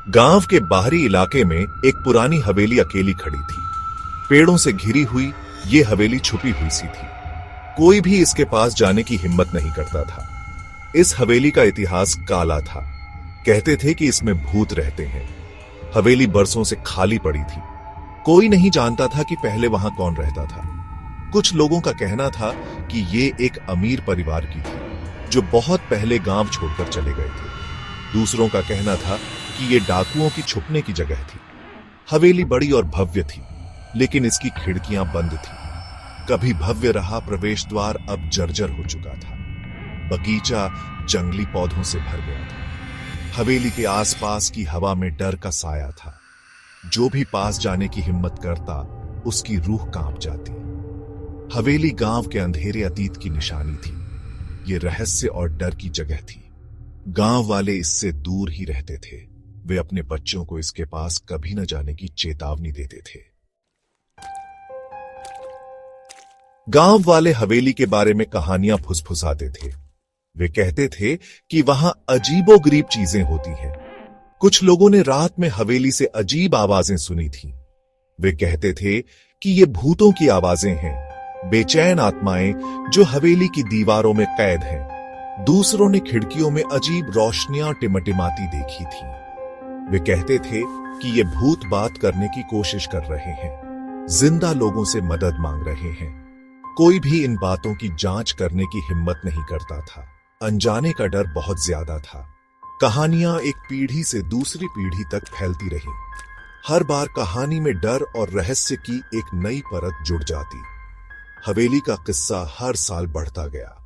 गांव के बाहरी इलाके में एक पुरानी हवेली अकेली खड़ी थी। पेड़ों से घिरी हुई ये हवेली छुपी हुई सी थी। कोई भी इसके पास जाने की हिम्मत नहीं करता था। इस हवेली का इतिहास काला था। कहते थे कि इसमें भूत रहते हैं। हवेली बरसों से खाली पड़ी थी। कोई नहीं जानता था कि पहले वहां कौन रहता था। कुछ लोगों का कहना था कि ये एक अमीर परिवार की थी जो बहुत पहले गांव छोड़कर चले गए थे। दूसरों का कहना था कि ये डाकुओं की छुपने की जगह थी। हवेली बड़ी और भव्य थी, लेकिन इसकी खिड़कियां बंद थी। कभी भव्य रहा प्रवेश द्वार अब जर्जर हो चुका था। बगीचा जंगली पौधों से भर गया था। हवेली के आसपास की हवा में डर का साया था। जो भी पास जाने की हिम्मत करता, उसकी रूह कांप जाती। हवेली गांव के अंधेरे अतीत की निशानी थी। ये रहस्य और डर की जगह थी। गांव वाले इससे दूर ही रहते थे। वे अपने बच्चों को इसके पास कभी न जाने की चेतावनी देते थे। गांव वाले हवेली के बारे में कहानियां फुसफुसाते थे। वे कहते थे कि वहां अजीबोगरीब चीजें होती हैं। कुछ लोगों ने रात में हवेली से अजीब आवाजें सुनी थीं। वे कहते थे कि ये भूतों की आवाजें हैं, बेचैन आत्माएं जो हवेली की दीवारों में कैद हैं। दूसरों ने खिड़कियों में अजीब रोशनियां टिमटिमाती देखी थी। वे कहते थे कि ये भूत बात करने की कोशिश कर रहे हैं, जिंदा लोगों से मदद मांग रहे हैं। कोई भी इन बातों की जांच करने की हिम्मत नहीं करता था। अनजाने का डर बहुत ज्यादा था। कहानियां एक पीढ़ी से दूसरी पीढ़ी तक फैलती रही। हर बार कहानी में डर और रहस्य की एक नई परत जुड़ जाती। हवेली का किस्सा हर साल बढ़ता गया।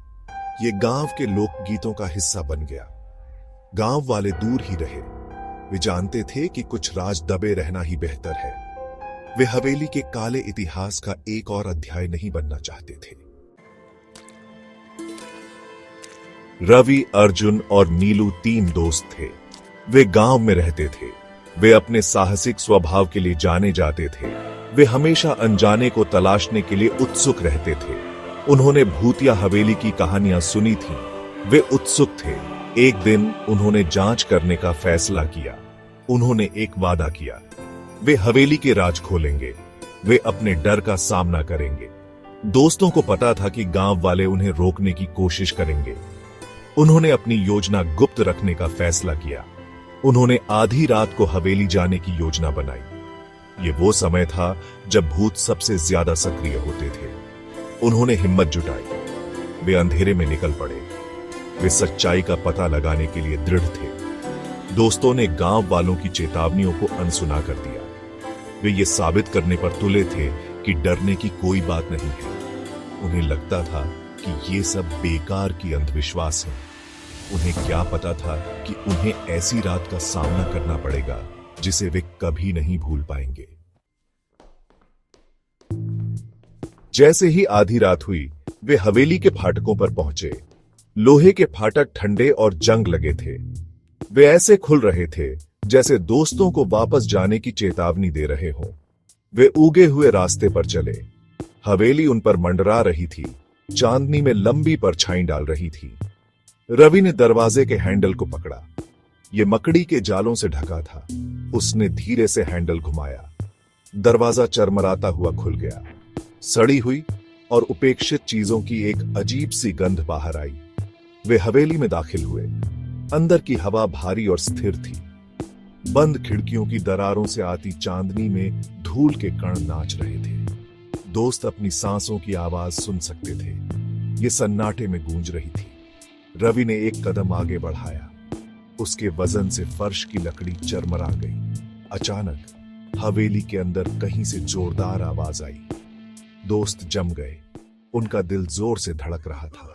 ये गांव के लोकगीतों का हिस्सा बन गया। गांव वाले दूर ही रहे। वे जानते थे कि कुछ राज दबे रहना ही बेहतर है। वे हवेली के काले इतिहास का एक और अध्याय नहीं बनना चाहते थे। रवि, अर्जुन और नीलू 3 दोस्त थे। वे गांव में रहते थे। वे अपने साहसिक स्वभाव के लिए जाने जाते थे। वे हमेशा अनजाने को तलाशने के लिए उत्सुक रहते थे। उन्होंने भूतिया हवेली की कहानियां सुनी थीं। वे उत्सुक थे। एक दिन उन्होंने जांच करने का फैसला किया। उन्होंने एक वादा किया, वे हवेली के राज खोलेंगे। वे अपने डर का सामना करेंगे। दोस्तों को पता था कि गांव वाले उन्हें रोकने की कोशिश करेंगे। उन्होंने अपनी योजना गुप्त रखने का फैसला किया। उन्होंने आधी रात को हवेली जाने की योजना बनाई। ये वो समय था जब भूत सबसे ज्यादा सक्रिय होते थे। उन्होंने हिम्मत जुटाई। वे अंधेरे में निकल पड़े। वे सच्चाई का पता लगाने के लिए दृढ़ थे। दोस्तों ने गांव वालों की चेतावनियों को अनसुना कर दिया। वे ये साबित करने पर तुले थे कि डरने की कोई बात नहीं है। उन्हें लगता था कि ये सब बेकार की अंधविश्वास है। उन्हें क्या पता था कि उन्हें ऐसी रात का सामना करना पड़ेगा जिसे वे कभी नहीं भूल पाएंगे। जैसे ही आधी रात हुई, वे हवेली के फाटकों पर पहुंचे। लोहे के फाटक ठंडे और जंग लगे थे। वे ऐसे खुल रहे थे जैसे दोस्तों को वापस जाने की चेतावनी दे रहे हों। वे उगे हुए रास्ते पर चले। हवेली उन पर मंडरा रही थी, चांदनी में लंबी परछाई डाल रही थी। रवि ने दरवाजे के हैंडल को पकड़ा। यह मकड़ी के जालों से ढका था। उसने धीरे से हैंडल घुमाया। दरवाजा चरमराता हुआ खुल गया। सड़ी हुई और उपेक्षित चीजों की एक अजीब सी गंध बाहर आई। वे हवेली में दाखिल हुए। अंदर की हवा भारी और स्थिर थी। बंद खिड़कियों की दरारों से आती चांदनी में धूल के कण नाच रहे थे। दोस्त अपनी सांसों की आवाज सुन सकते थे। ये सन्नाटे में गूंज रही थी। रवि ने एक कदम आगे बढ़ाया। उसके वजन से फर्श की लकड़ी चरमरा गई। अचानक हवेली के अंदर कहीं से जोरदार आवाज आई। दोस्त जम गए। उनका दिल जोर से धड़क रहा था।